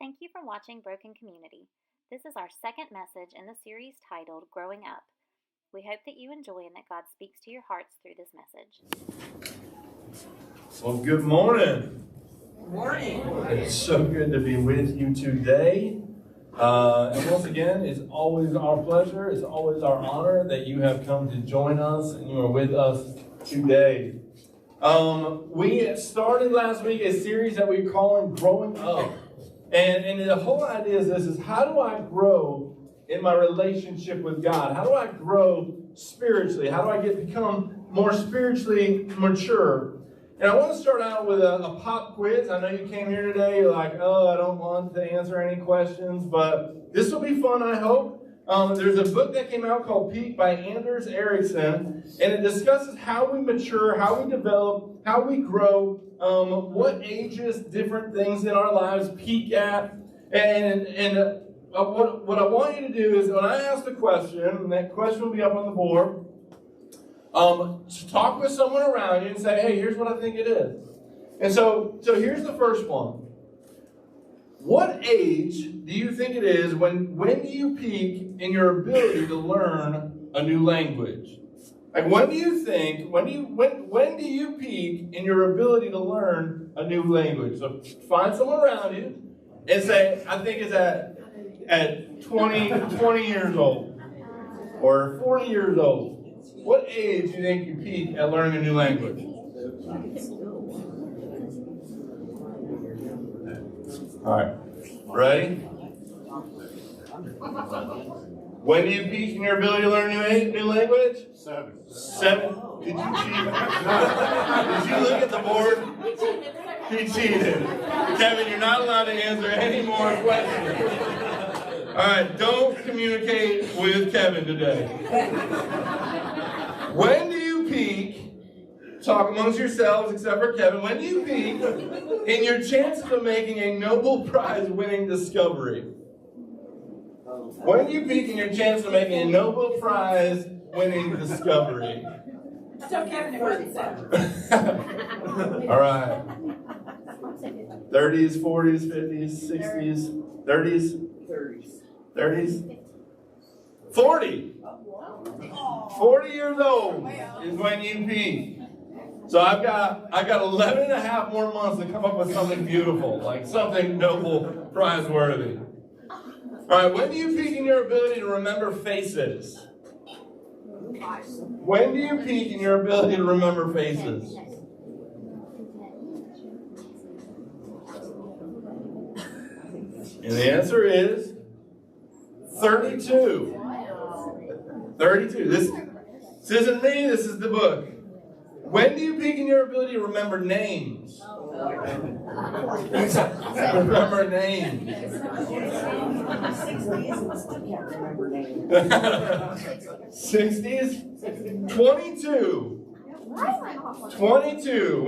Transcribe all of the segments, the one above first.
Thank you for watching Broken Community. This is our second message in the series titled Growing Up. We hope that you enjoy and that God speaks to your hearts through this message. Well, good morning. Good morning. It's so good to be with you today. And once again, it's always our pleasure, it's always our honor that you have come to join us and you are with us today. We started last week a series that we're calling Growing Up. And the whole idea is this, is how do I grow in my relationship with God? How do I grow spiritually? How do I become more spiritually mature? And I want to start out with a pop quiz. I know you came here today, you're like, oh, I don't want to answer any questions, but this will be fun, I hope. There's a book that came out called Peak by Anders Ericsson, and it discusses how we mature, how we develop, how we grow, what ages different things in our lives peak at. And what I want you to do is when I ask the question, and that question will be up on the board, to talk with someone around you and say, hey, here's what I think it is. And so here's the first one. What age do you think it is when do you peak in your ability to learn a new language? Like when do you peak in your ability to learn a new language? So find someone around you and say, I think it's at 20 years old or 40 years old. What age do you think you peak at learning a new language? All right, ready? When do you peak in your ability to learn a new language? 7. Did you cheat? Did you look at the board? He cheated. Kevin, you're not allowed to answer any more questions. All right, don't communicate with Kevin today. When do you peak? Talk amongst yourselves, except for Kevin. When do you peak in your chances of making a Nobel Prize winning discovery? When do you peak in your chance of making a Nobel Prize winning discovery? Tell Kevin it wasn't 7. All right. 30s, 40s, 50s, 60s, 30s? 40. 40 years old is when you peak. So I've got 11 and a half more months to come up with something beautiful, like something Nobel Prize worthy. All right, when do you peak in your ability to remember faces? When do you peak in your ability to remember faces? And the answer is 32. 32. This isn't me, this is the book. When do you peak in your ability to remember names? Remember names. 60s? 22. 22.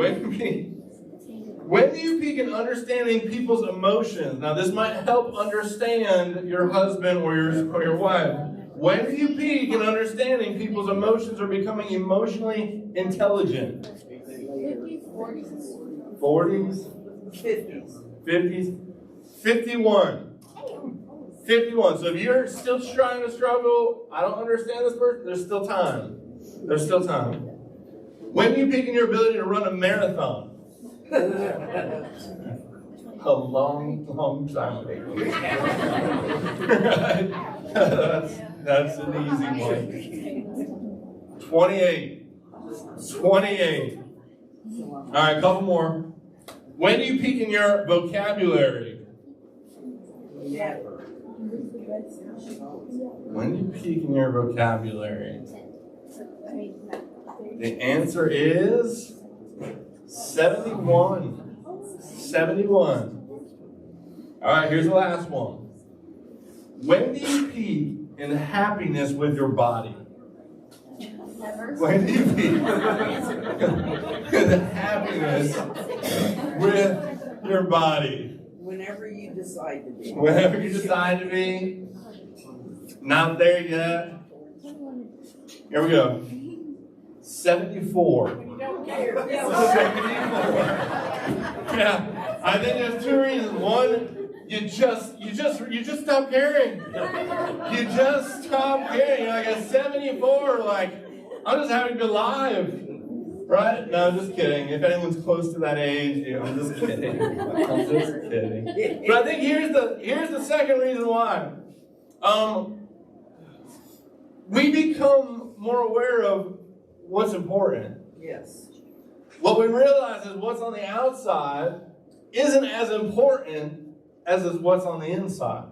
When do you peak in understanding people's emotions? Now, this might help understand your husband or your wife. When do you peak in understanding people's emotions or becoming emotionally intelligent? 40s? 50s? 51. 51. So if you're still trying to struggle, I don't understand this person, there's still time. There's still time. When do you peak in your ability to run a marathon? A long time ago. Right? That's an easy one. 28. All right, a couple more. When do you peak in your vocabulary? When do you peak in your vocabulary? The answer is 71. 71. All right, here's the last one. When do you peak in happiness with your body? When do you peak in happiness with your body? Whenever you decide to be. Whenever you decide to be. Not there yet. Here we go. 74. 74. Yeah, I think there's two reasons. One, you just stop caring. You just stop caring. You're like at 74, like, I'm just happy to be alive. Right? No, I'm just kidding. If anyone's close to that age, I'm just kidding. I'm just kidding. But I think here's the second reason why. We become more aware of what's important. Yes. What we realize is what's on the outside isn't as important as is what's on the inside.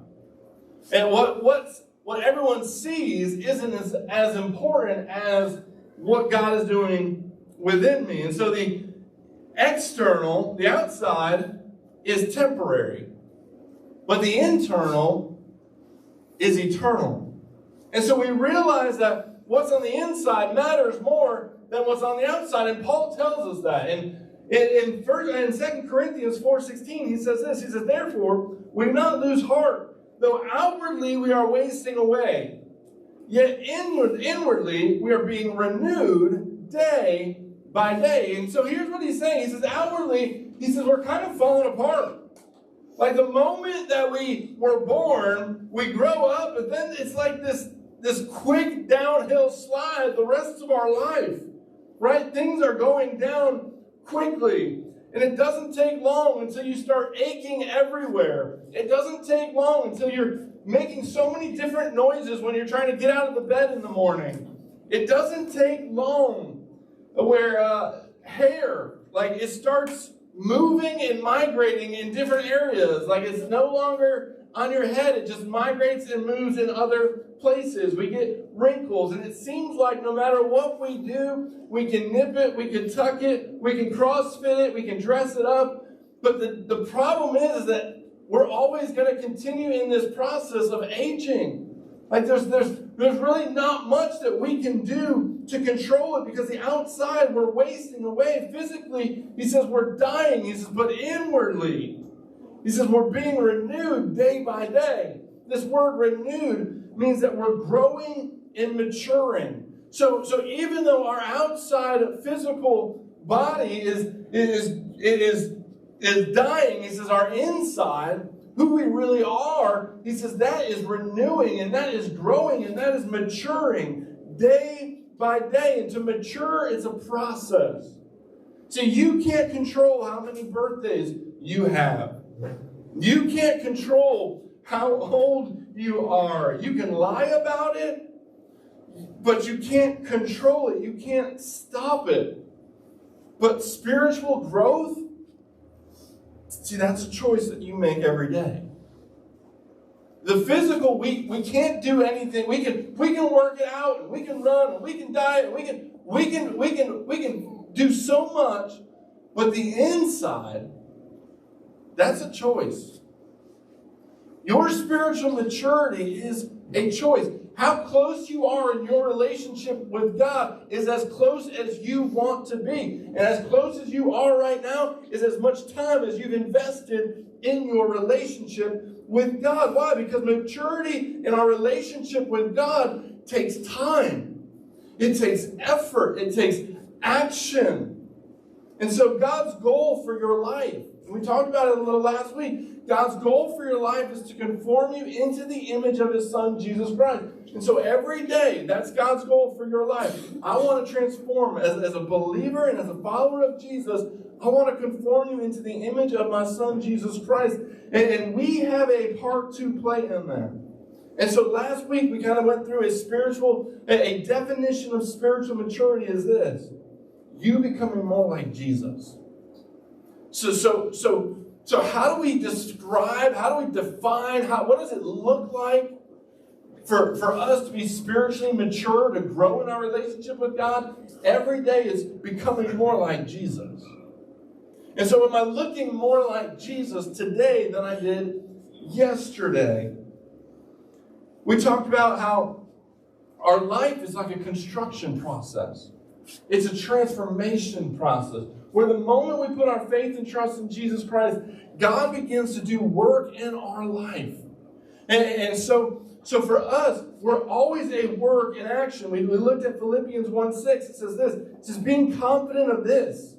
And what everyone sees isn't as important as what God is doing within me. And so the external, the outside, is temporary. But the internal is eternal. And so we realize that what's on the inside matters more than what's on the outside. And Paul tells us that. And in 2 Corinthians 4:16, he says this. He says, therefore, we do not lose heart, though outwardly we are wasting away. Yet inwardly we are being renewed day by day. And so here's what he's saying. He says, outwardly, he says, we're kind of falling apart. Like the moment that we were born, we grow up, but then it's like this quick downhill slide the rest of our life. Right? Things are going down quickly. And it doesn't take long until you start aching everywhere. It doesn't take long until you're making so many different noises when you're trying to get out of the bed in the morning. It doesn't take long where hair, like it starts moving and migrating in different areas. Like it's no longer on your head. It just migrates and moves in other places. We get wrinkles, and it seems like no matter what we do, we can nip it, we can tuck it, we can crossfit it, we can dress it up. But the problem is that we're always going to continue in this process of aging. Like there's really not much that we can do to control it, because the outside we're wasting away. Physically, he says we're dying. He says, but inwardly, he says we're being renewed day by day. This word renewed means that we're growing and maturing. So even though our outside physical body is dying, he says our inside, who we really are, he says that is renewing, and that is growing, and that is maturing day by day. And to mature is a process. So you can't control how many birthdays you have. You can't control how old you are. You can lie about it, but you can't control it. You can't stop it. But spiritual growth, see, that's a choice that you make every day. The physical, we can't do anything. We can work it out, and we can run, and we can diet, and we can do so much, but the inside, that's a choice. Your spiritual maturity is a choice. How close you are in your relationship with God is as close as you want to be. And as close as you are right now is as much time as you've invested in your relationship with God. Why? Because maturity in our relationship with God takes time. It takes effort. It takes action. And so God's goal for your life, and we talked about it a little last week, God's goal for your life is to conform you into the image of His Son, Jesus Christ. And so every day, that's God's goal for your life. I want to transform as a believer and as a follower of Jesus. I want to conform you into the image of my Son, Jesus Christ. And we have a part to play in that. And so last week, we kind of went through a definition of spiritual maturity is this: you becoming more like Jesus. So how do we describe, how do we define, what does it look like for us to be spiritually mature, to grow in our relationship with God? Every day is becoming more like Jesus. And so am I looking more like Jesus today than I did yesterday? We talked about how our life is like a construction process. It's a transformation process, where the moment we put our faith and trust in Jesus Christ, God begins to do work in our life. And so for us, we're always a work in action. We looked at Philippians 1:6. It says this. It says, being confident of this,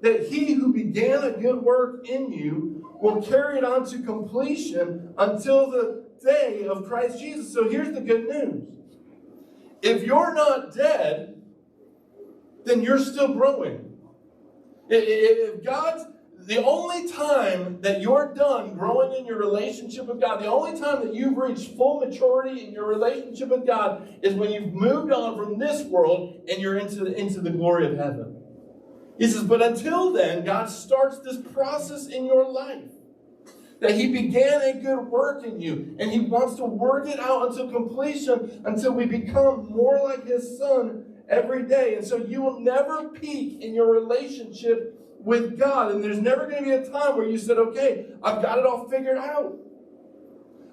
that He who began a good work in you will carry it on to completion until the day of Christ Jesus. So here's the good news. If you're not dead, then you're still growing. If God's the only time that you're done growing in your relationship with God, the only time that you've reached full maturity in your relationship with God is when you've moved on from this world and you're into the glory of heaven. He says, but until then, God starts this process in your life. That He began a good work in you, and He wants to work it out until completion, until we become more like His Son every day. And so you will never peak in your relationship with God. And there's never going to be a time where you said, okay, I've got it all figured out.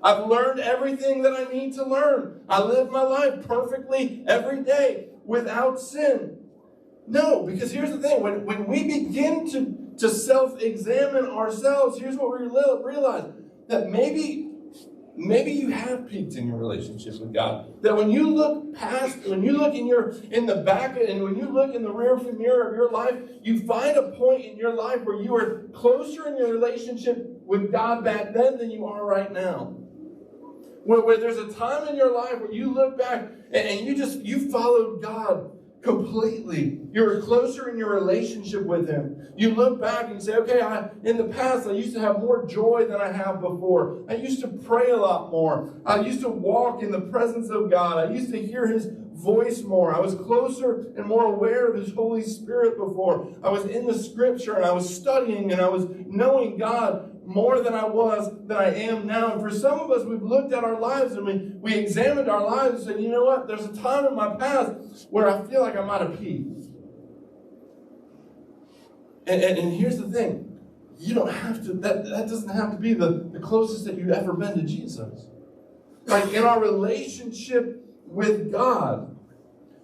I've learned everything that I need to learn. I live my life perfectly every day without sin. No, because here's the thing. When we begin to self-examine ourselves, here's what we realize. That maybe you have peaked in your relationship with God. That when you look past, when you look in the back, and when you look in the rearview mirror of your life, you find a point in your life where you are closer in your relationship with God back then than you are right now. Where there's a time in your life where you look back and you followed God completely. You're closer in your relationship with Him. You look back and you say, okay, in the past I used to have more joy than I have before. I used to pray a lot more. I used to walk in the presence of God. I used to hear His voice more. I was closer and more aware of His Holy Spirit before. I was in the Scripture and I was studying and I was knowing God more than I am now. And for some of us, we've looked at our lives and we examined our lives and said, you know what? There's a time in my past where I feel like I'm out of peace. And here's the thing. You don't have to, that doesn't have to be the closest that you've ever been to Jesus. Like in our relationship with God,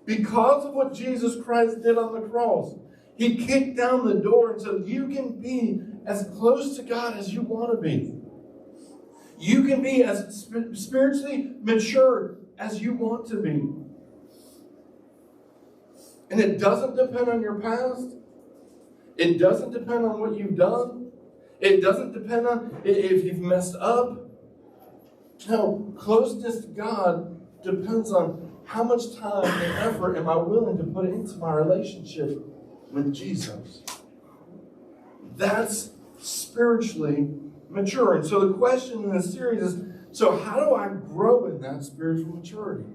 because of what Jesus Christ did on the cross, He kicked down the door and said, you can be as close to God as you want to be. You can be as spiritually mature as you want to be. And it doesn't depend on your past. It doesn't depend on what you've done. It doesn't depend on if you've messed up. No, closeness to God depends on how much time and effort am I willing to put into my relationship with Jesus. That's spiritually mature. And so the question in this series is, so how do I grow in that spiritual maturity?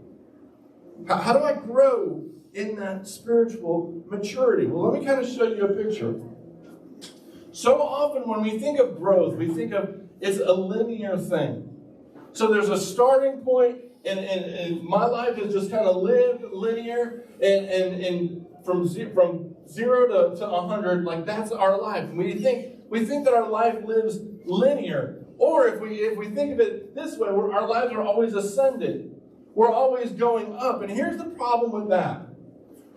How do I grow in that spiritual maturity? Well, let me kind of show you a picture. So often when we think of growth, we think of it's a linear thing. So there's a starting point, and my life has just kind of lived linear, and from 0 to 100, like that's our life. And we think that our life lives linear. Or if we think of it this way, our lives are always ascending. We're always going up. And here's the problem with that.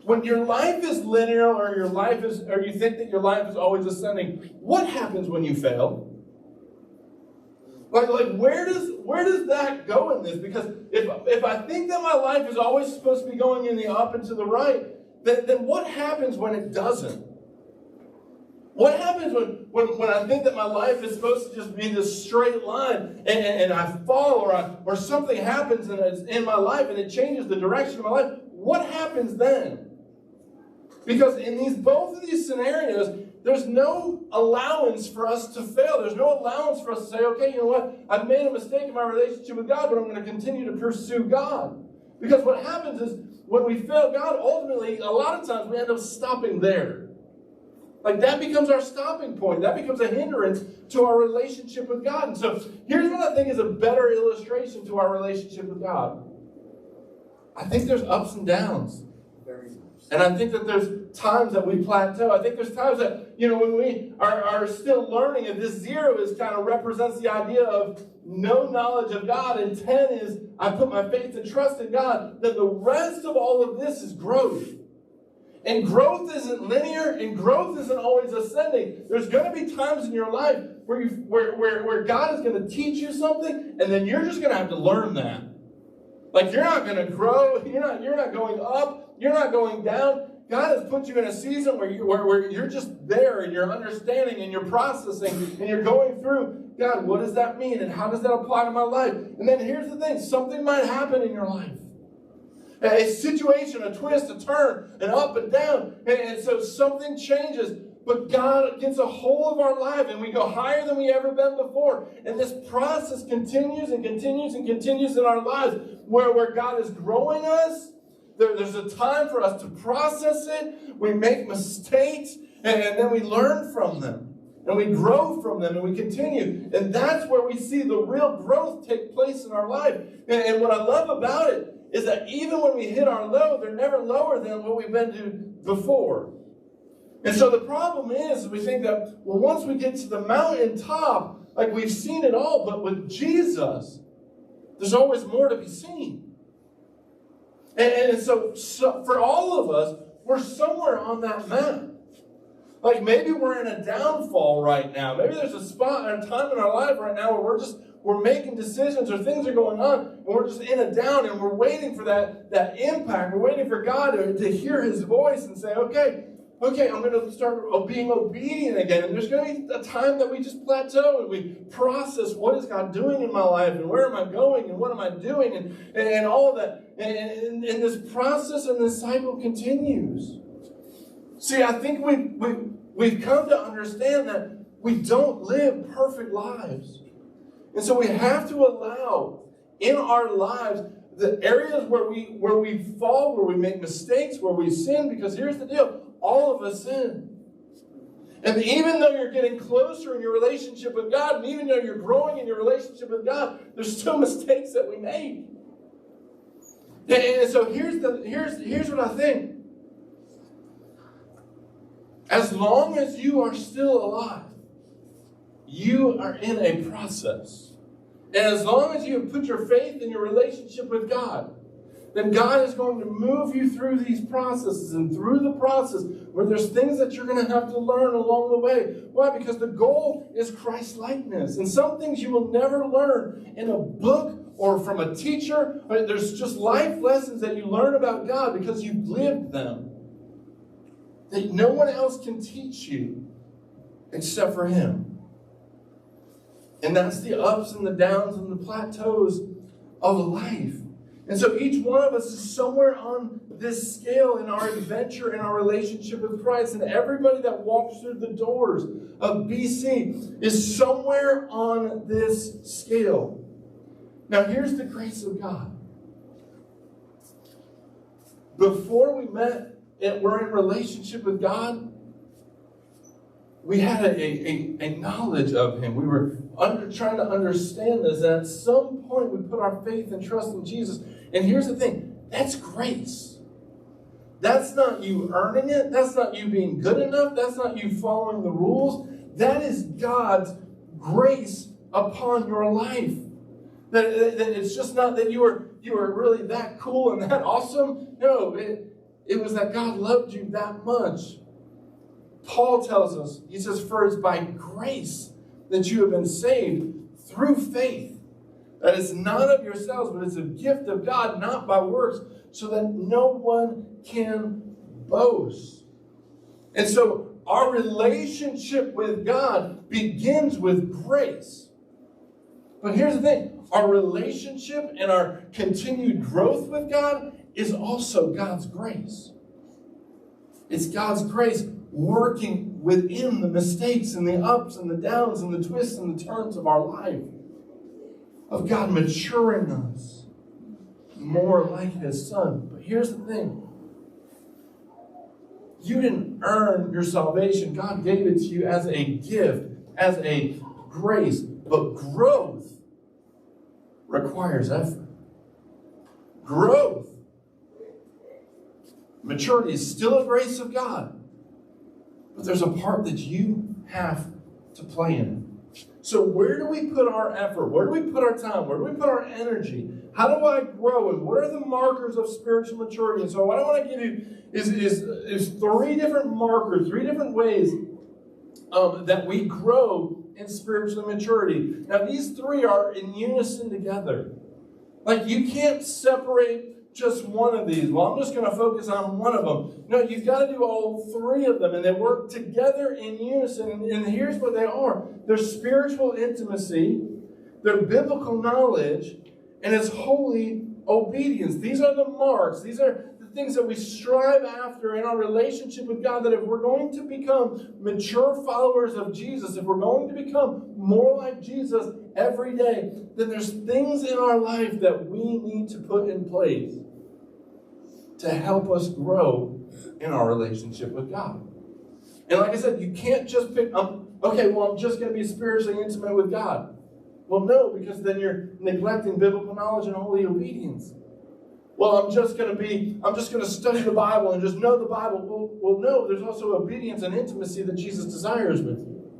When your life is linear or you think that your life is always ascending, what happens when you fail? Like where does that go in this? Because if I think that my life is always supposed to be going in the up and to the right, then what happens when it doesn't? What happens when I think that my life is supposed to just be this straight line and I fall or something happens and it's in my life and it changes the direction of my life? What happens then? Because in both of these scenarios, there's no allowance for us to fail. There's no allowance for us to say, okay, you know what? I've made a mistake in my relationship with God, but I'm going to continue to pursue God. Because what happens is when we fail God, ultimately, a lot of times we end up stopping there. Like that becomes our stopping point. That becomes a hindrance to our relationship with God. And so here's what I think is a better illustration to our relationship with God. I think there's ups and downs. And I think that there's times that we plateau. I think there's times that, when we are still learning, and this 0 is kind of represents the idea of no knowledge of God, and 10 is I put my faith and trust in God, then the rest of all of this is growth. And growth isn't linear, and growth isn't always ascending. There's going to be times in your life where God is going to teach you something, and then you're just going to have to learn that. Like you're not going to grow, you're not going up, you're not going down. God has put you in a season where you're just there and you're understanding and you're processing and you're going through, God, what does that mean? And how does that apply to my life? And then here's the thing, something might happen in your life. A situation, a twist, a turn, an up and down. And so something changes. But God gets a hold of our life and we go higher than we ever been before. And this process continues and continues and continues in our lives where God is growing us. There's a time for us to process it. We make mistakes and then we learn from them. And we grow from them and we continue. And that's where we see the real growth take place in our life. And what I love about it is that even when we hit our low, they're never lower than what we've been to before. And so the problem is we think that, well, once we get to the mountaintop, like we've seen it all, but with Jesus, there's always more to be seen. And so for all of us, we're somewhere on that map. Like maybe we're in a downfall right now. Maybe there's a spot and a time in our life right now where we're making decisions or things are going on and we're just in a down and we're waiting for that impact. We're waiting for God to hear his voice and say, okay, I'm going to start being obedient again. And there's going to be a time that we just plateau and we process what is God doing in my life and where am I going and what am I doing and all of that. And this process and this cycle continues. See, I think we've come to understand that we don't live perfect lives. And so we have to allow in our lives the areas where we fall, where we make mistakes, where we sin, because here's the deal, all of us sin. And even though you're getting closer in your relationship with God, and even though you're growing in your relationship with God, there's still mistakes that we make. And so here's what I think. As long as you are still alive, you are in a process. And as long as you have put your faith in your relationship with God, then God is going to move you through these processes and through the process where there's things that you're going to have to learn along the way. Why? Because the goal is Christ-likeness. And some things you will never learn in a book or from a teacher. There's just life lessons that you learn about God because you've lived them, that no one else can teach you except for him. And that's the ups and the downs and the plateaus of life. And so each one of us is somewhere on this scale in our adventure, in our relationship with Christ. And everybody that walks through the doors of BC is somewhere on this scale. Now here's the grace of God. Before we met and were in relationship with God, we had a knowledge of him. We were trying to understand this. And at some point, we put our faith and trust in Jesus. And here's the thing. That's grace. That's not you earning it. That's not you being good enough. That's not you following the rules. That is God's grace upon your life. That it's just not that you were really that cool and that awesome. No, it was that God loved you that much. Paul tells us, he says, for it's by grace that you have been saved through faith. That is not of yourselves, but it's a gift of God, not by works, so that no one can boast. And so our relationship with God begins with grace. But here's the thing. Our relationship and our continued growth with God is also God's grace. It's God's grace working within the mistakes and the ups and the downs and the twists and the turns of our life. Of God maturing us more like his son. But here's the thing. You didn't earn your salvation. God gave it to you as a gift, as a grace. But growth requires effort. Growth. Maturity is still a grace of God. But there's a part that you have to play in it. So where do we put our effort? Where do we put our time? Where do we put our energy? How do I grow? And what are the markers of spiritual maturity? And so what I want to give you is three different markers, three different ways that we grow in spiritual maturity. Now these three are in unison together. Like you can't separate just one of these. Well, I'm just going to focus on one of them. No, you've got to do all three of them, and they work together in unison. And here's what they are. They're spiritual intimacy, they're biblical knowledge, and it's holy obedience. These are the marks. These are the things that we strive after in our relationship with God, that if we're going to become mature followers of Jesus, if we're going to become more like Jesus every day, then there's things in our life that we need to put in place to help us grow in our relationship with God. And like I said, you can't just pick, okay, well, I'm just going to be spiritually intimate with God. Well, no, because then you're neglecting biblical knowledge and holy obedience. Well, I'm just going to study the Bible and just know the Bible. Well, no, there's also obedience and intimacy that Jesus desires with you.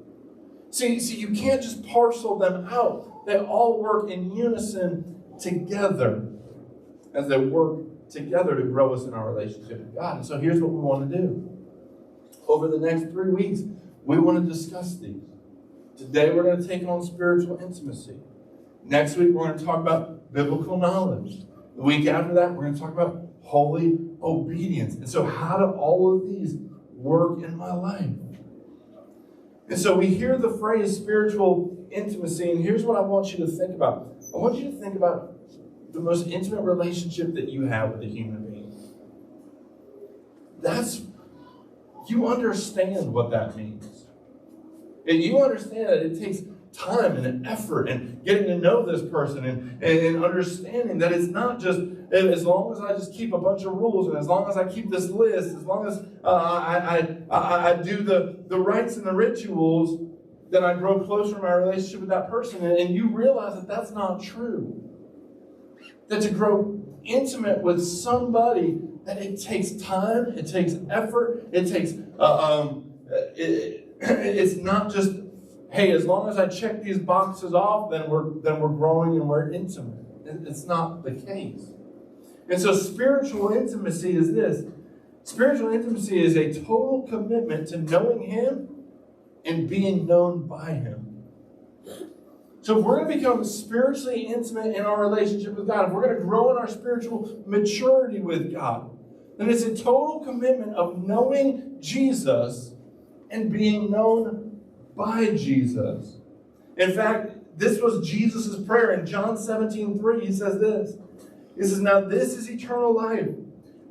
See, you can't just parcel them out. They all work in unison together as they work together to grow us in our relationship with God. And so here's what we want to do. Over the next 3 weeks, we want to discuss these. Today, we're going to take on spiritual intimacy. Next week, we're going to talk about biblical knowledge. The week after that, we're going to talk about holy obedience. And so how do all of these work in my life? And so we hear the phrase spiritual intimacy, and here's what I want you to think about. I want you to think about the most intimate relationship that you have with a human being. You understand what that means. And you understand that it takes time and effort and getting to know this person and understanding that it's not just as long as I just keep a bunch of rules and as long as I keep this list, as long as I do the rites and the rituals, then I grow closer in my relationship with that person. And you realize that that's not true. That to grow intimate with somebody, that it takes time, it takes effort, it takes it's not just, hey, as long as I check these boxes off, then we're growing and we're intimate. It's not the case. And so spiritual intimacy is this. Spiritual intimacy is a total commitment to knowing Him and being known by Him. So if we're going to become spiritually intimate in our relationship with God, if we're going to grow in our spiritual maturity with God, then it's a total commitment of knowing Jesus and being known by Jesus. In fact, this was Jesus' prayer in John 17:3. He says this. He says, now this is eternal life,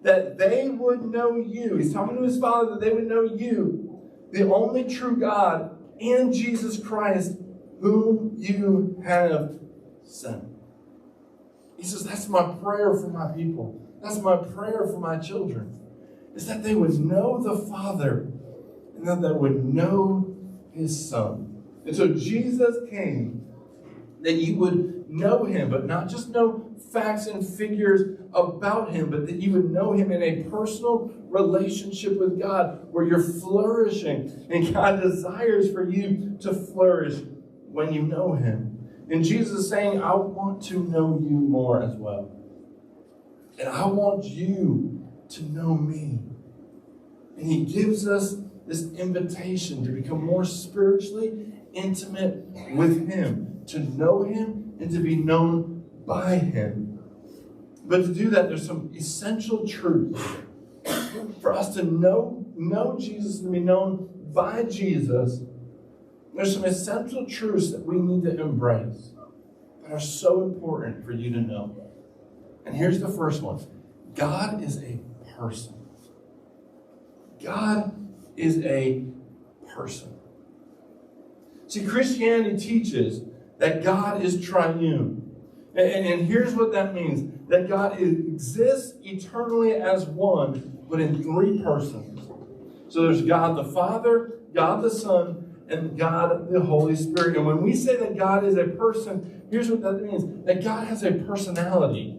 that they would know you. He's talking to his Father, that they would know you, the only true God, and Jesus Christ, whom you have sent. He says, that's my prayer for my people. That's my prayer for my children, is that they would know the Father and that they would know His Son. And so Jesus came that you would know Him, but not just know facts and figures about Him, but that you would know Him in a personal relationship with God where you're flourishing and God desires for you to flourish when you know Him. And Jesus is saying, I want to know you more as well. And I want you to know me. And He gives us this invitation to become more spiritually intimate with Him, to know Him and to be known by Him. But to do that, there's some essential truths. For us to know Jesus and be known by Jesus, there's some essential truths that we need to embrace that are so important for you to know. And here's the first one. God is a person. God is a person. See, Christianity teaches that God is triune. And here's what that means. That God exists eternally as one, but in three persons. So there's God the Father, God the Son, and God the Holy Spirit. And when we say that God is a person, here's what that means. That God has a personality.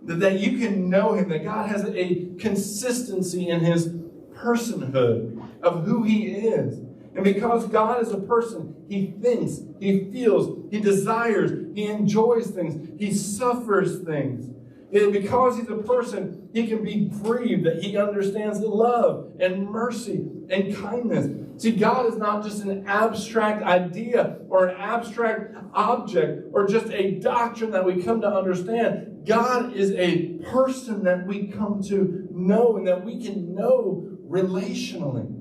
That you can know Him. That God has a consistency in His personhood of who He is. And because God is a person, He thinks, He feels, He desires, He enjoys things, He suffers things. And because He's a person, He can be grieved, that He understands love and mercy and kindness. See, God is not just an abstract idea or an abstract object or just a doctrine that we come to understand. God is a person that we come to know and that we can know relationally.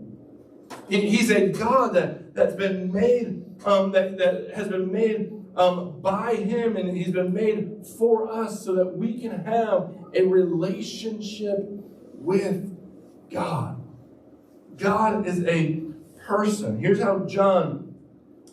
He's a God that's been made, that has been made by Him, and He's been made for us so that we can have a relationship with God. God is a person. Here's how John,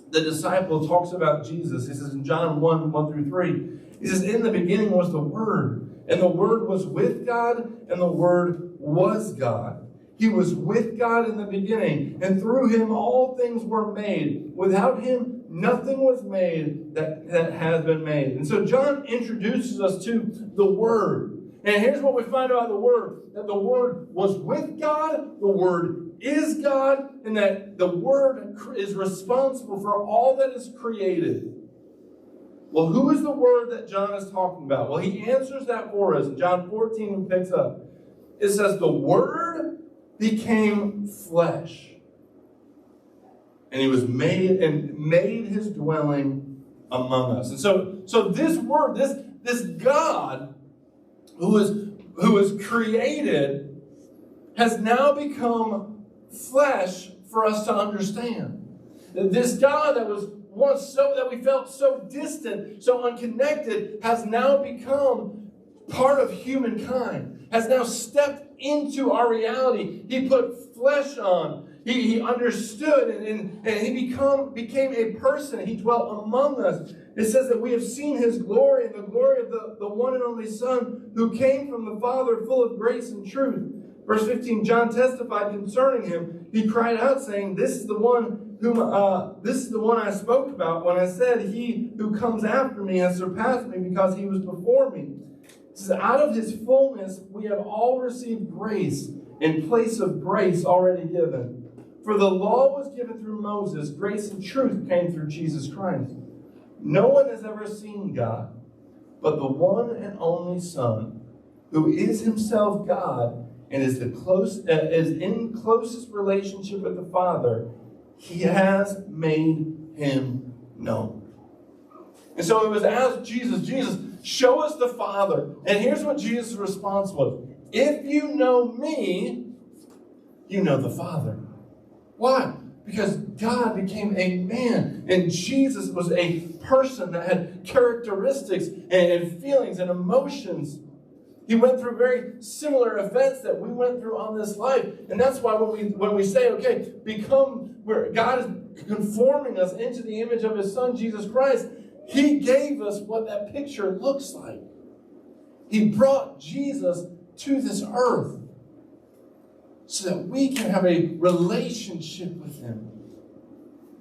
the disciple, talks about Jesus. He says in John 1:1-3, he says, in the beginning was the Word, and the Word was with God, and the Word was God. He was with God in the beginning, and through Him all things were made. Without Him, nothing was made that has been made. And so John introduces us to the Word. And here's what we find about the Word. That the Word was with God, the Word is God, and that the Word is responsible for all that is created. Well, who is the Word that John is talking about? Well, he answers that for us. In John 14, he picks up. It says, the Word became flesh. And He was made His dwelling among us. And so this Word, this God who was created has now become flesh for us to understand. This God that was once that we felt so distant, so unconnected, has now become part of humankind, has now stepped into our reality. He put flesh on. He understood and He became a person. He dwelt among us. It says that we have seen His glory and the glory of the one and only Son who came from the Father, full of grace and truth. Verse 15, John testified concerning Him. He cried out, saying, this is the one I spoke about when I said, He who comes after me has surpassed me because He was before me. It says, out of His fullness we have all received grace in place of grace already given. For the law was given through Moses, grace and truth came through Jesus Christ. No one has ever seen God, but the one and only Son, who is Himself God and is in closest relationship with the Father, He has made Him known. And so it was asked Jesus, show us the Father. And here's what Jesus' response was. If you know me, you know the Father. Why? Because God became a man, and Jesus was a person that had characteristics and feelings and emotions. He went through very similar events that we went through on this life. And that's why when we say, okay, where God is conforming us into the image of His Son, Jesus Christ, He gave us what that picture looks like. He brought Jesus to this earth so that we can have a relationship with Him.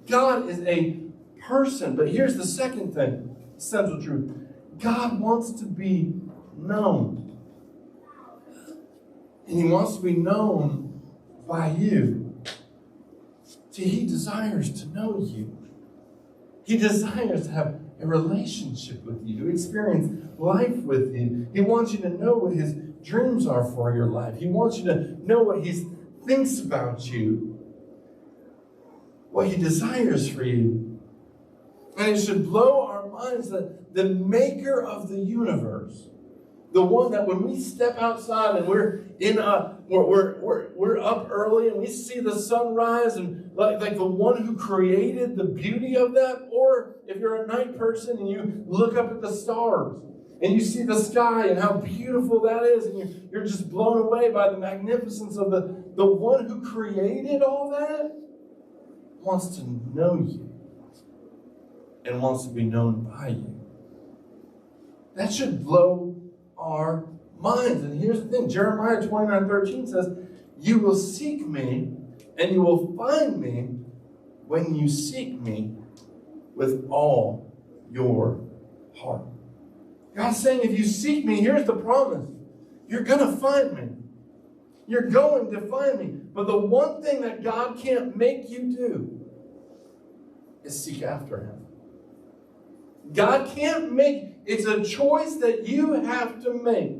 God is a person. But here's the second thing, central truth. God wants to be known. And He wants to be known by you. See, He desires to know you. He desires to have a relationship with you, to experience life with you. He wants you to know what His dreams are for your life. He wants you to know what He thinks about you, what He desires for you. And it should blow our minds that the maker of the universe, the one that when we step outside and we're up early and we see the sunrise and like the one who created the beauty of that, or if you're a night person and you look up at the stars and you see the sky and how beautiful that is, and you're just blown away by the magnificence of the one who created all that, wants to know you and wants to be known by you. That should blow our minds. And here's the thing, Jeremiah 29:13 says, you will seek me and you will find me when you seek me with all your heart. God's saying, if you seek me, here's the promise. You're going to find me. You're going to find me. But the one thing that God can't make you do is seek after Him. God can't make, it's a choice that you have to make.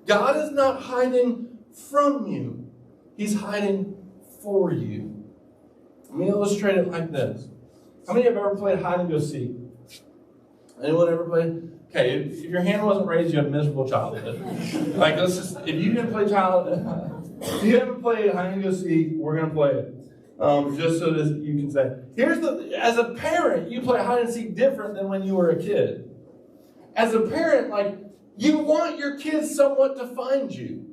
God is not hiding from you. He's hiding for you. Let me illustrate it like this. How many have ever played hide and go seek? Anyone ever played? Okay, if your hand wasn't raised, you have a miserable childhood. Like, let's just, if you didn't play if you haven't played hide and go seek, we're going to play it. Just so that you can say, as a parent, you play hide and seek different than when you were a kid. As a parent, like, you want your kids somewhat to find you.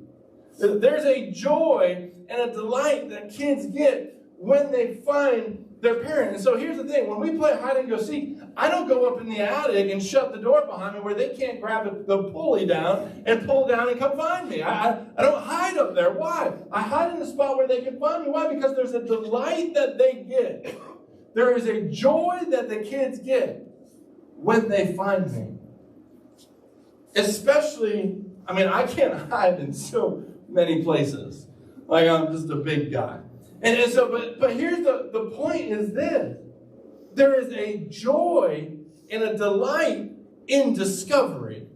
There's a joy and a delight that kids get when they find their parent. And so here's the thing. When we play hide and go seek, I don't go up in the attic and shut the door behind me where they can't grab the pulley down and pull down and come find me. I don't hide up there. Why? I hide in the spot where they can find me. Why? Because there's a delight that they get. There is a joy that the kids get when they find me. Especially, I can't hide in so many places. Like, I'm just a big guy. And so, but here's the point is this. There is a joy and a delight in discovery.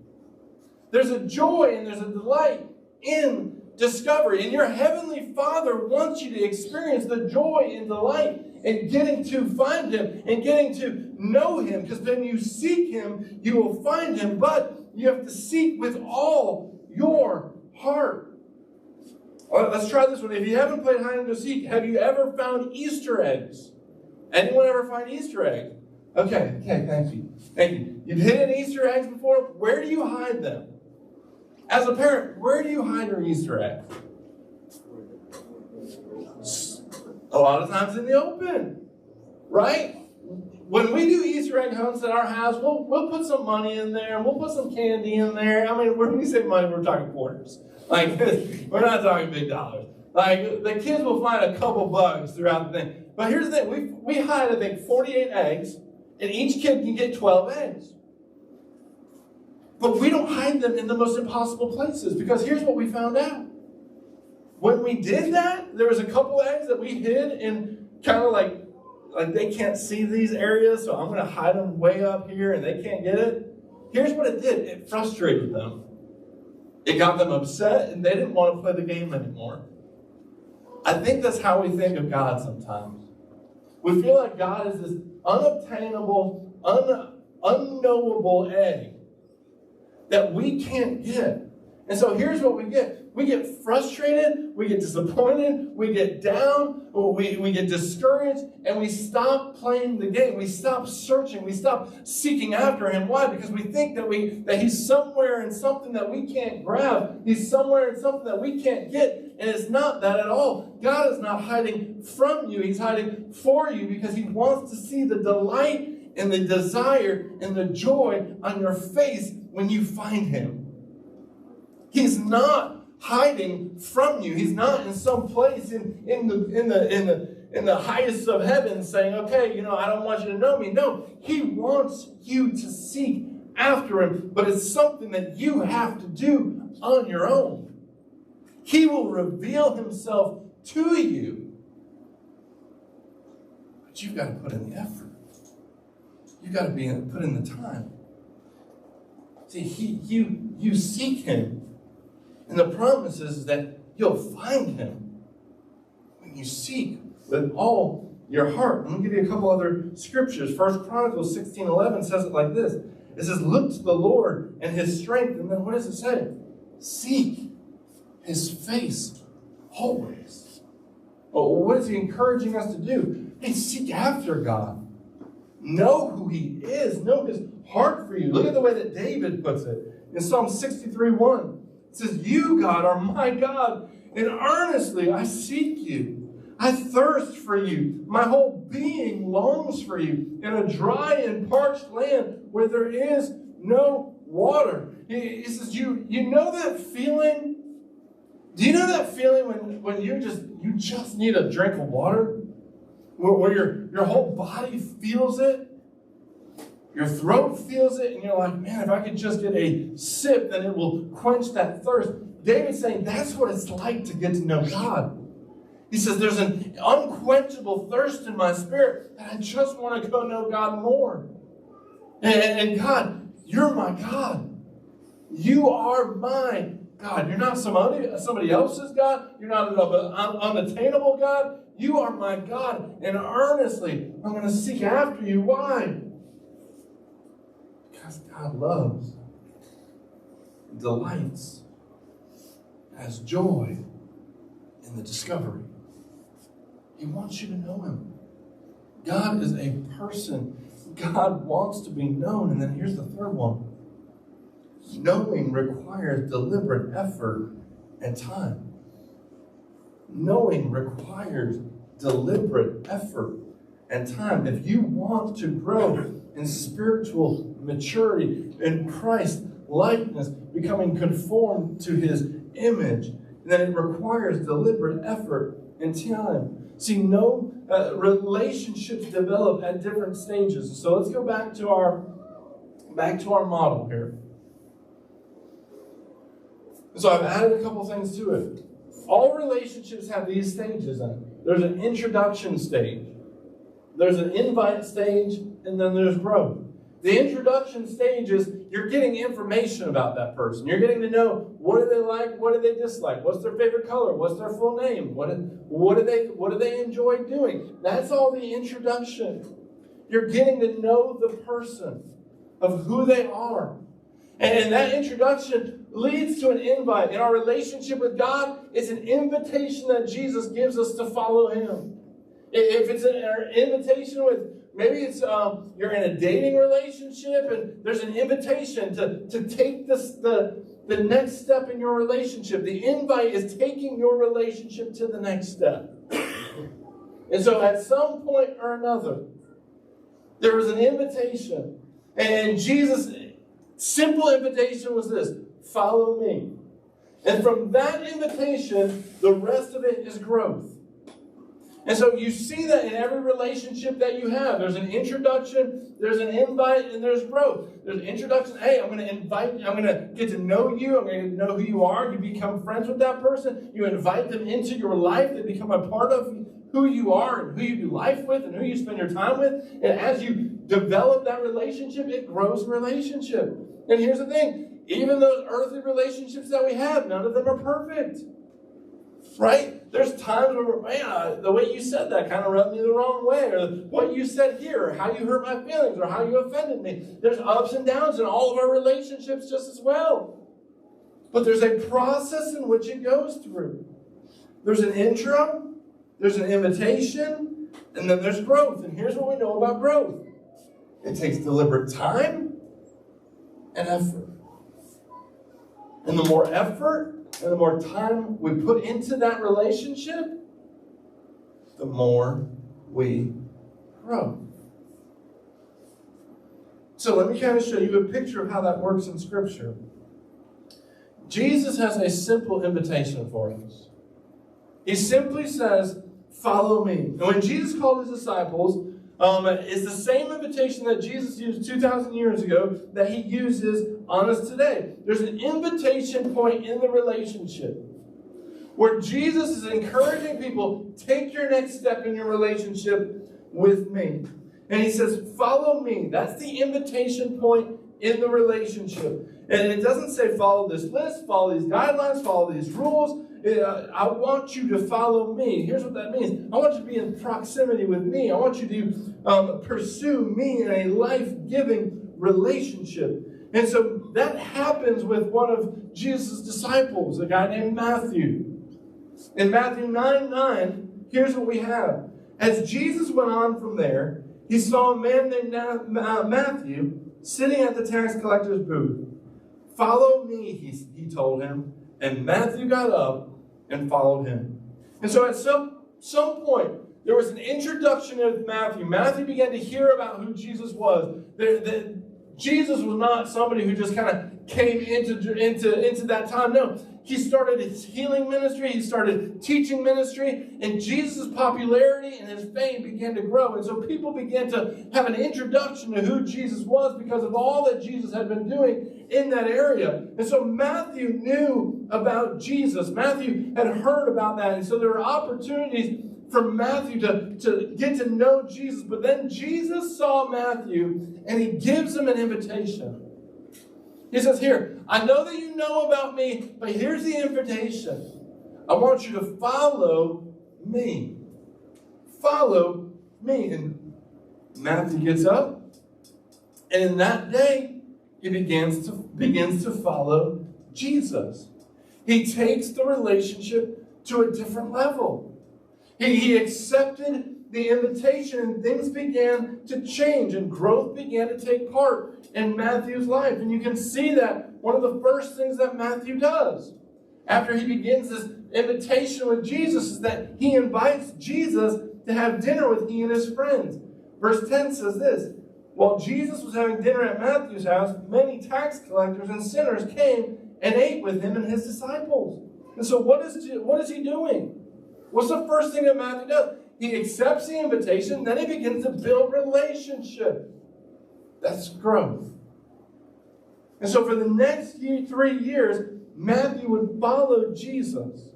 There's a joy and there's a delight in discovery. And your Heavenly Father wants you to experience the joy and delight in getting to find Him and getting to know Him. Because when you seek Him, you will find Him. But you have to seek with all your heart. Let's try this one. If you haven't played hide and go seek, have you ever found Easter eggs? Anyone ever find Easter eggs? Okay, thank you. You've hidden Easter eggs before? Where do you hide them? As a parent, where do you hide your Easter eggs? A lot of times in the open, right? When we do Easter egg hunts at our house, we'll put some money in there, and we'll put some candy in there. When we say money, we're talking quarters. Like, we're not talking big dollars. Like, the kids will find a couple bugs throughout the thing. But here's the thing. We hide, I think, 48 eggs, and each kid can get 12 eggs. But we don't hide them in the most impossible places, because here's what we found out. When we did that, there was a couple eggs that we hid in kind of like they can't see these areas, so I'm going to hide them way up here, and they can't get it. Here's what it did. It frustrated them. It got them upset, and they didn't want to play the game anymore. I think that's how we think of God sometimes. We feel like God is this unobtainable, unknowable egg that we can't get. And so here's what we get. We get frustrated, we get disappointed, we get down, we get discouraged, and we stop playing the game. We stop searching, we stop seeking after Him. Why? Because we think that He's somewhere in something that we can't grab. He's somewhere in something that we can't get. And it's not that at all. God is not hiding from you. He's hiding for you because He wants to see the delight and the desire and the joy on your face when you find Him. He's not hiding from you. He's not in some place in the highest of heaven saying, okay, I don't want you to know me. No, He wants you to seek after Him, but it's something that you have to do on your own. He will reveal Himself to you, but you've got to put in the effort. You've got to put in the time. See, you seek Him. And the promise is that you'll find Him when you seek with all your heart. I'm going to give you a couple other scriptures. 1 Chronicles 16:11 says it like this. It says, look to the Lord and His strength. And then what does it say? Seek His face always. Well, what is He encouraging us to do? Hey, seek after God. Know who He is. Know His heart for you. Look at the way that David puts it. In Psalm 63:1. It says, you, God, are my God, and earnestly I seek you. I thirst for you. My whole being longs for you in a dry and parched land where there is no water. He says, you know that feeling? Do you know that feeling when you just need a drink of water? Where your whole body feels it? Your throat feels it, and you're like, man, if I could just get a sip, then it will quench that thirst. David's saying that's what it's like to get to know God. He says, there's an unquenchable thirst in my spirit that I just want to go know God more. And God, you're my God. You are my God. You're not somebody else's God. You're not an unattainable God. You are my God, and earnestly I'm going to seek after you. Why? Because God loves, delights, has joy in the discovery. He wants you to know him. God is a person. God wants to be known. And then here's the third one. Knowing requires deliberate effort and time. Knowing requires deliberate effort and time. If you want to grow in spiritual maturity, in Christ likeness, becoming conformed to his image, then it requires deliberate effort and time. See, no relationships develop at different stages. So let's go back to our model here. So I've added a couple things to it. All relationships have these stages in it. There's an introduction stage. There's an invite stage, and then there's growth. The introduction stage is you're getting information about that person. You're getting to know what do they like, what do they dislike, what's their favorite color, what's their full name, what do they enjoy doing. That's all the introduction. You're getting to know the person of who they are. And that introduction leads to an invite. In our relationship with God, it's an invitation that Jesus gives us to follow him. If it's an invitation with, maybe it's you're in a dating relationship and there's an invitation to take the next step in your relationship. The invite is taking your relationship to the next step. And so at some point or another, there was an invitation. And Jesus' simple invitation was this: follow me. And from that invitation, the rest of it is growth. And so you see that in every relationship that you have. There's an introduction, there's an invite, and there's growth. There's an introduction. Hey, I'm going to invite, I'm going to get to know you. I'm going to get to know who you are. You become friends with that person. You invite them into your life. They become a part of who you are and who you do life with and who you spend your time with. And as you develop that relationship, it grows a relationship. And here's the thing. Even those earthly relationships that we have, none of them are perfect. Right? There's times where, man, the way you said that kind of rubbed me the wrong way, or what you said here, or how you hurt my feelings, or how you offended me. There's ups and downs in all of our relationships just as well. But there's a process in which it goes through. There's an intro, there's an invitation, and then there's growth. And here's what we know about growth. It takes deliberate time and effort. And the more effort and the more time we put into that relationship, the more we grow. So let me kind of show you a picture of how that works in Scripture. Jesus has a simple invitation for us. He simply says, follow me. And when Jesus called his disciples, it's the same invitation that Jesus used 2,000 years ago that he uses on us today. There's an invitation point in the relationship where Jesus is encouraging people, take your next step in your relationship with me. And he says, follow me. That's the invitation point in the relationship. And it doesn't say follow this list, follow these guidelines, follow these rules. I want you to follow me. Here's what that means. I want you to be in proximity with me. I want you to pursue me in a life-giving relationship. And so that happens with one of Jesus' disciples, a guy named Matthew. In Matthew 9:9, here's what we have. As Jesus went on from there, he saw a man named Matthew sitting at the tax collector's booth. Follow me, he told him. And Matthew got up and followed him. And so at some point, there was an introduction of Matthew. Matthew began to hear about who Jesus was. Jesus was not somebody who just kind of came into that time. No, he started his healing ministry. He started teaching ministry. And Jesus' popularity and his fame began to grow. And so people began to have an introduction to who Jesus was because of all that Jesus had been doing in that area. And so Matthew knew about Jesus. Matthew had heard about that. And so there were opportunities for Matthew to get to know Jesus. But then Jesus saw Matthew and he gives him an invitation. He says, here, I know that you know about me, but here's the invitation. I want you to follow me. follow me. And Matthew gets up, and in that day, he begins to follow Jesus. He takes the relationship to a different level. He accepted the invitation, and things began to change, and growth began to take part in Matthew's life. And you can see that one of the first things that Matthew does after he begins this invitation with Jesus is that he invites Jesus to have dinner with he and his friends. Verse 10 says this: while Jesus was having dinner at Matthew's house, many tax collectors and sinners came and ate with him and his disciples. And so what is he doing? What's the first thing that Matthew does? He accepts the invitation, then he begins to build relationship. That's growth. And so for the next 3 years, Matthew would follow Jesus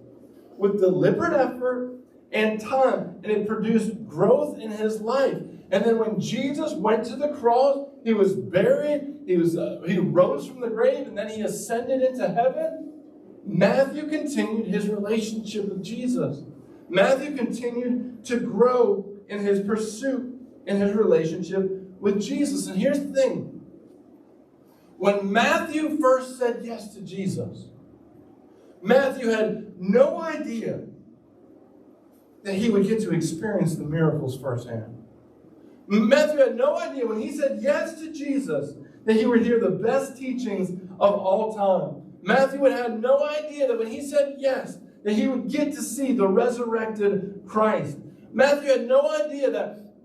with deliberate effort and time, and it produced growth in his life. And then when Jesus went to the cross, he was buried, he rose from the grave, and then he ascended into heaven. Matthew continued his relationship with Jesus. Matthew continued to grow in his pursuit in his relationship with Jesus. And here's the thing. When Matthew first said yes to Jesus, Matthew had no idea that he would get to experience the miracles firsthand. Matthew had no idea when he said yes to Jesus that he would hear the best teachings of all time. Matthew had no idea that when he said yes, that he would get to see the resurrected Christ. Matthew had no idea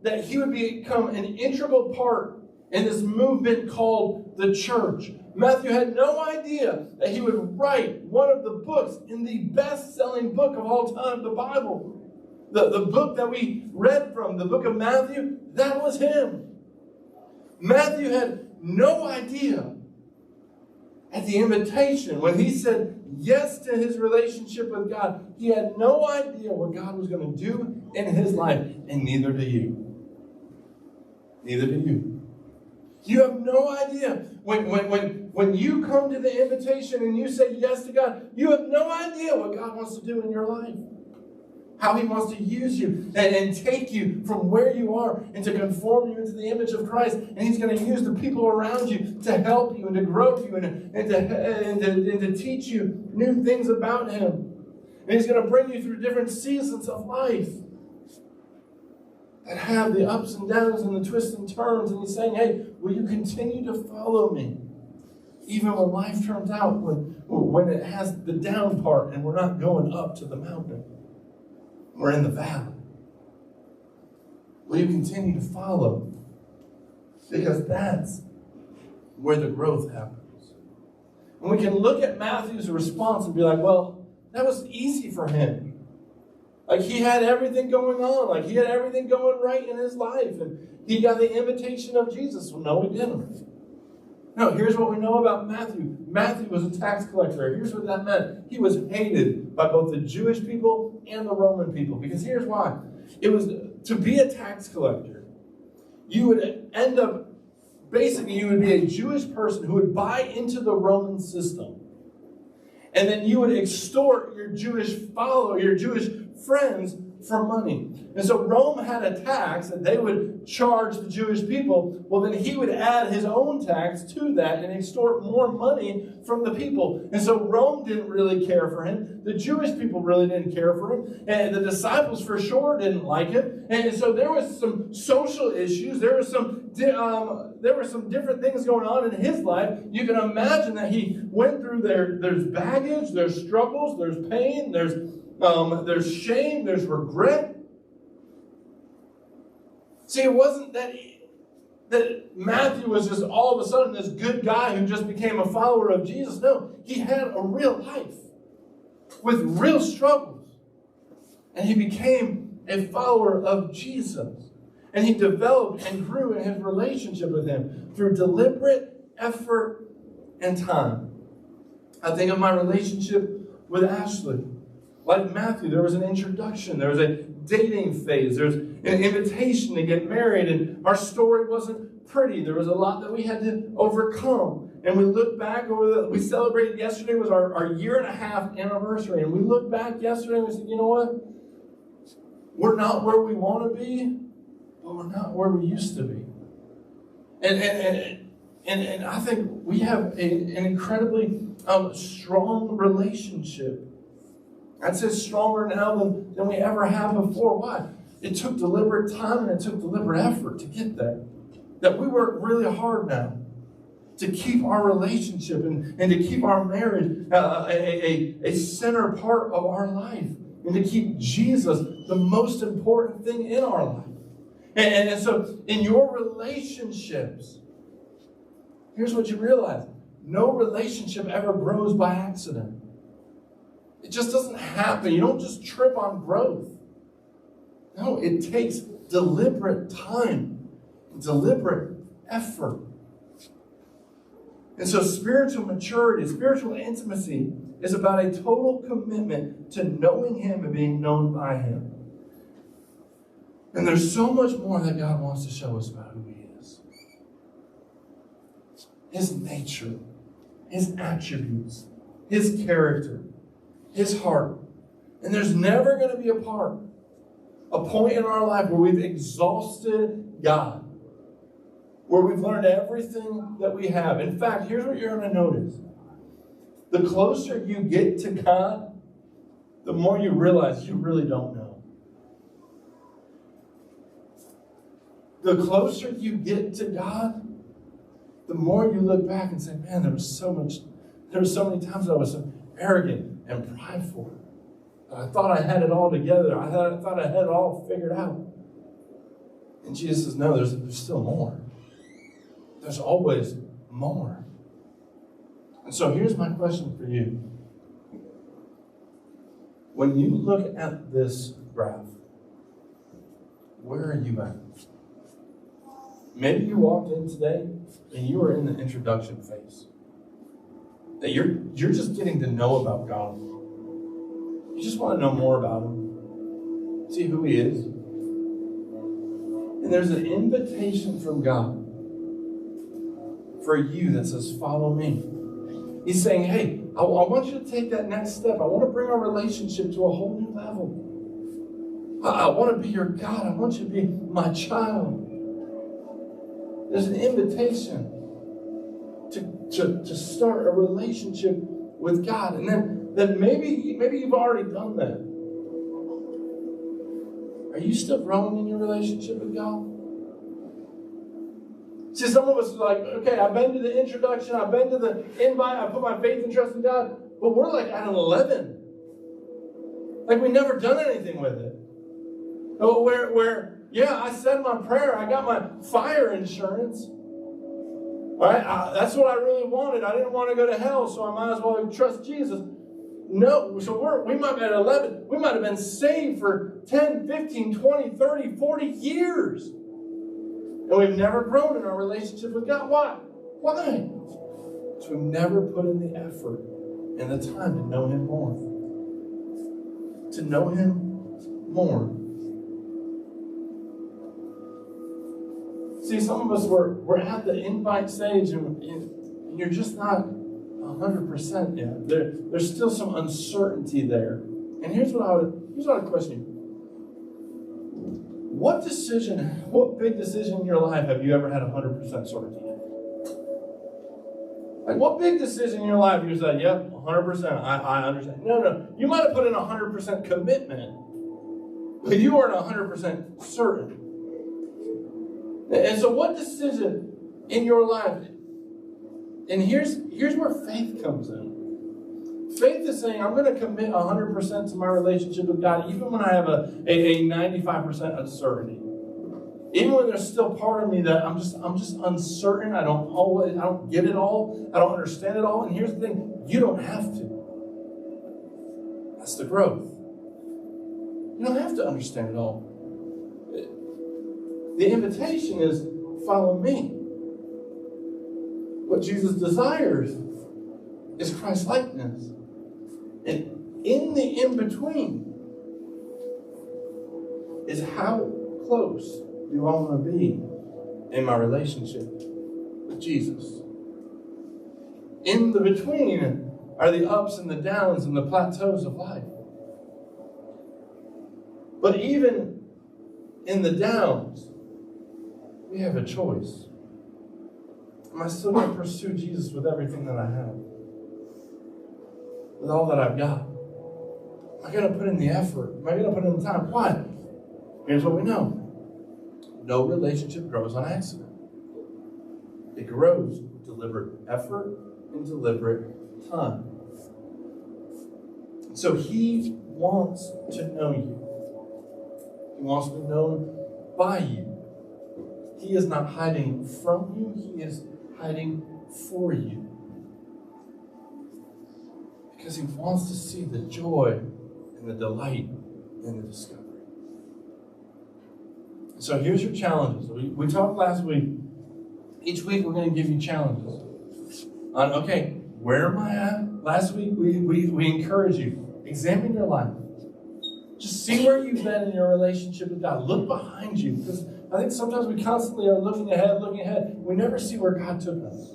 that he would become an integral part in this movement called the church. Matthew had no idea that he would write one of the books in the best-selling book of all time, the Bible. The book that we read from, the book of Matthew, that was him. Matthew had no idea at the invitation, when he said yes to his relationship with God, he had no idea what God was going to do in his life, and neither do you. Neither do you. You have no idea. When you come to the invitation and you say yes to God, you have no idea what God wants to do in your life. How he wants to use you and take you from where you are and to conform you into the image of Christ. And he's going to use the people around you to help you and to grow you and to teach you new things about him. And he's going to bring you through different seasons of life that have the ups and downs and the twists and turns. And he's saying, hey, will you continue to follow me? Even when life turns out, when it has the down part and we're not going up to the mountain. We're in the valley. Will you continue to follow? Because that's where the growth happens. And we can look at Matthew's response and be like, well, that was easy for him. Like he had everything going on. Like he had everything going right in his life. And he got the invitation of Jesus. Well, no, he didn't. No, here's what we know about Matthew. Matthew was a tax collector. Here's what that meant. He was hated by both the Jewish people and the Roman people. Because here's why. It was to be a tax collector, you would end up, basically you would be a Jewish person who would buy into the Roman system. And then you would extort your Jewish friends for money. And so Rome had a tax that they would charge the Jewish people. Well, then he would add his own tax to that and extort more money from the people. And so Rome didn't really care for him. The Jewish people really didn't care for him. And the disciples for sure didn't like him. And so there was some social issues. There were some different things going on in his life. You can imagine that he went through there's baggage, there's struggles, there's pain, there's shame, there's regret. See, it wasn't that Matthew was just all of a sudden this good guy who just became a follower of Jesus. No, he had a real life with real struggles. And he became a follower of Jesus. And he developed and grew in his relationship with him through deliberate effort and time. I think of my relationship with Ashley. Like Matthew, there was an introduction. There was a dating phase. There's an invitation to get married. And our story wasn't pretty. There was a lot that we had to overcome. And we look back we celebrated yesterday was our 1.5-year anniversary. And we looked back yesterday and we said, you know what? We're not where we want to be, but we're not where we used to be. And I think we have an incredibly strong relationship. I'd say stronger now than we ever have before. Why? It took deliberate time and it took deliberate effort to get there. That we work really hard now to keep our relationship and to keep our marriage a center part of our life. And to keep Jesus the most important thing in our life. And so in your relationships, here's what you realize. No relationship ever grows by accident. It just doesn't happen. You don't just trip on growth. No, it takes deliberate time, deliberate effort. And so spiritual maturity, spiritual intimacy is about a total commitment to knowing Him and being known by Him. And there's so much more that God wants to show us about who He is. His nature, His attributes, His character, His heart. And there's never going to be a point in our life where we've exhausted God, where we've learned everything that we have. In fact, here's what you're going to notice. The closer you get to God, the more you realize you really don't know. The closer you get to God, the more you look back and say, man, there were so many times that I was so arrogant and prideful. I thought I had it all together. I thought I had it all figured out. And Jesus says, no, there's still more. There's always more. And so here's my question for you. When you look at this graph, where are you at? Maybe you walked in today and you were in the introduction phase. That you're just getting to know about God. You just want to know more about Him. See who He is. And there's an invitation from God for you that says, follow me. He's saying, hey, I want you to take that next step. I want to bring our relationship to a whole new level. I want to be your God. I want you to be my child. There's an invitation to start a relationship with God. And then maybe you've already done that. Are you still growing in your relationship with God? See, some of us are like, okay, I've been to the introduction, I've been to the invite, I put my faith and trust in God, but we're like at an 11. Like we've never done anything with it. Where yeah, I said my prayer, I got my fire insurance. All right, that's what I really wanted. I didn't want to go to hell, so I might as well trust Jesus. No, so we might be at 11. We might have been saved for 10, 15, 20, 30, 40 years. And we've never grown in our relationship with God. Why? Because we've never put in the effort and the time to know Him more. To know Him more. See, some of us, we're at the invite stage and you're just not 100% yet. There's still some uncertainty there. And here's what I would question you. What big decision in your life have you ever had 100% certainty in? Like, what big decision in your life you said, yep, 100%, I understand. No. You might have put in 100% commitment, but you weren't 100% certain. And so what decision in your life, and here's where faith comes in. Faith is saying, I'm going to commit 100% to my relationship with God, even when I have a 95% uncertainty. Even when there's still part of me that I'm just uncertain. I don't get it all. I don't understand it all. And here's the thing, you don't have to. That's the growth. You don't have to understand it all. The invitation is, follow me. What Jesus desires is Christ-likeness. And in the in-between is how close do I want to be in my relationship with Jesus. In the between are the ups and the downs and the plateaus of life. But even in the downs, we have a choice. Am I still going to pursue Jesus with everything that I have? With all that I've got? Am I going to put in the effort? Am I going to put in the time? Why? Here's what we know. No relationship grows on accident. It grows with deliberate effort and deliberate time. So he wants to know you. He wants to be known by you. He is not hiding from you. He is hiding for you. Because he wants to see the joy and the delight in the discovery. So here's your challenges. We talked last week. Each week we're going to give you challenges. Okay, where am I at? Last week we encourage you. Examine your life. Just see where you've been in your relationship with God. Look behind you. Because I think sometimes we constantly are looking ahead. We never see where God took us.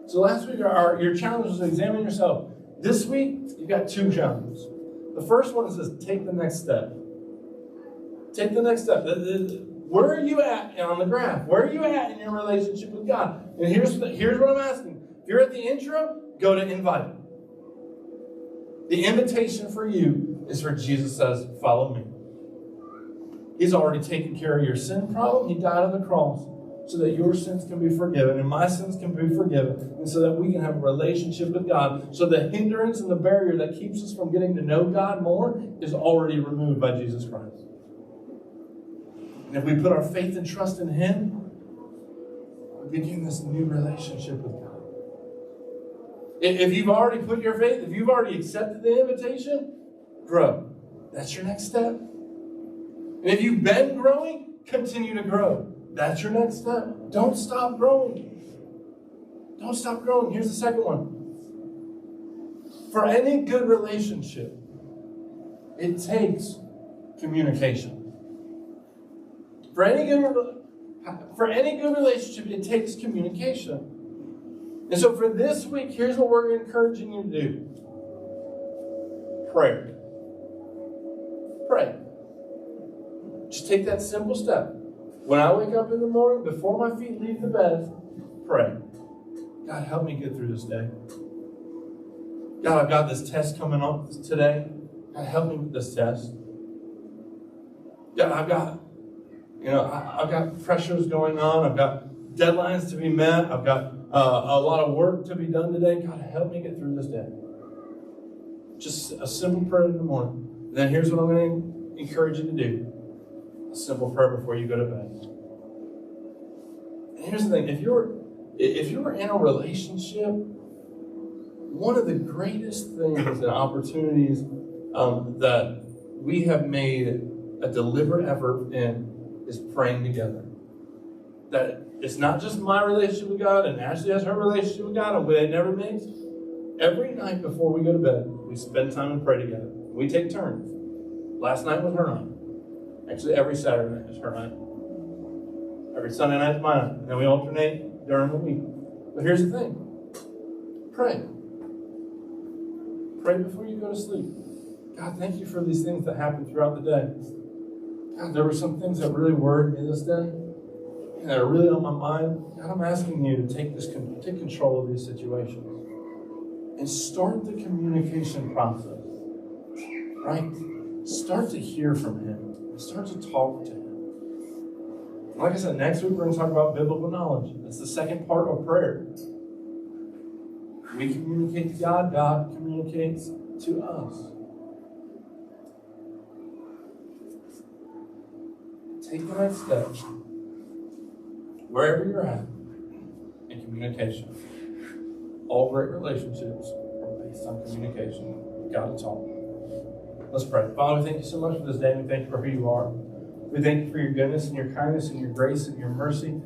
So last week your challenge was to examine yourself. This week, you've got two challenges. The first one is to take the next step. Take the next step. Where are you at on the graph? Where are you at in your relationship with God? And here's what I'm asking. If you're at the intro, go to invite. The invitation for you is where Jesus says, follow me. He's already taken care of your sin problem. He died on the cross so that your sins can be forgiven and my sins can be forgiven, and so that we can have a relationship with God. So the hindrance and the barrier that keeps us from getting to know God more is already removed by Jesus Christ. And if we put our faith and trust in Him, we begin this new relationship with God. If you've already put your faith, if you've already accepted the invitation, grow. That's your next step. And if you've been growing, continue to grow. That's your next step. Don't stop growing. Don't stop growing. Here's the second one. For any good relationship, it takes communication. For any good relationship, it takes communication. And so for this week, here's what we're encouraging you to do. Pray. Pray. Just take that simple step. When I wake up in the morning, before my feet leave the bed, pray. God, help me get through this day. God, I've got this test coming up today. God, help me with this test. God, I've got pressures going on. I've got deadlines to be met. I've got a lot of work to be done today. God, help me get through this day. Just a simple prayer in the morning. And then here's what I'm going to encourage you to do. A simple prayer before you go to bed. And here's the thing. If you're in a relationship, one of the greatest things and opportunities that we have made a deliberate effort in is praying together. That it's not just my relationship with God and Ashley has her relationship with God and we never mix. Every night before we go to bed, we spend time and pray together. We take turns. Last night was her night. Actually, every Saturday night is her night. Every Sunday night is my night. And then we alternate during the week. But here's the thing. Pray. Pray before you go to sleep. God, thank you for these things that happen throughout the day. God, there were some things that really worried me this day and that are really on my mind. God, I'm asking you to take control of these situations and start the communication process. Right? Start to hear from Him. Start to talk to Him. Like I said, next week we're going to talk about biblical knowledge. That's the second part of prayer. We communicate to God. God communicates to us. Take the next step. Wherever you're at in communication. All great relationships are based on communication. We've got to talk. Let's pray. Father, thank you so much for this day. We thank you for who you are. We thank you for your goodness and your kindness and your grace and your mercy.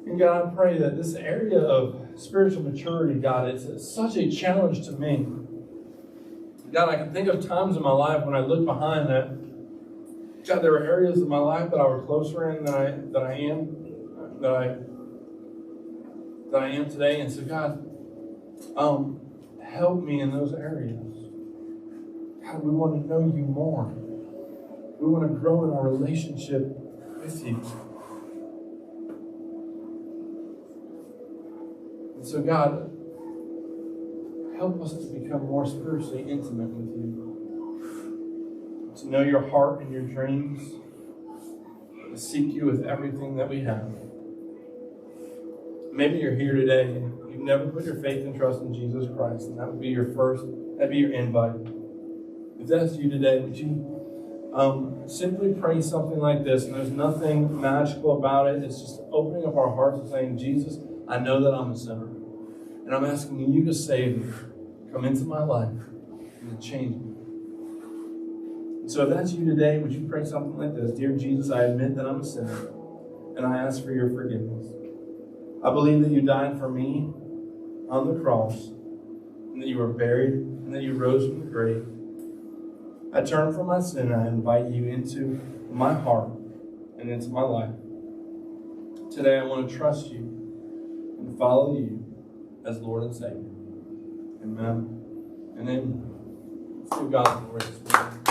And God, I pray that this area of spiritual maturity, God, it's such a challenge to me. God, I can think of times in my life when I look behind that, God, there were areas of my life that I were closer in than I am today. And so, God, help me in those areas. God, God, we want to know you more. We want to grow in our relationship with you. And so, God, help us to become more spiritually intimate with you. To know your heart and your dreams. To seek you with everything that we have. Maybe you're here today and you've never put your faith and trust in Jesus Christ, and that would be that'd be your invite. If that's you today, would you simply pray something like this? And there's nothing magical about it. It's just opening up our hearts and saying, Jesus, I know that I'm a sinner. And I'm asking you to save me. Come into my life and to change me. And so if that's you today, would you pray something like this? Dear Jesus, I admit that I'm a sinner, and I ask for your forgiveness. I believe that you died for me on the cross, and that you were buried, and that you rose from the grave. I turn from my sin, and I invite you into my heart and into my life. Today I want to trust you and follow you as Lord and Savior. Amen and amen. Let's give God the glory this morning.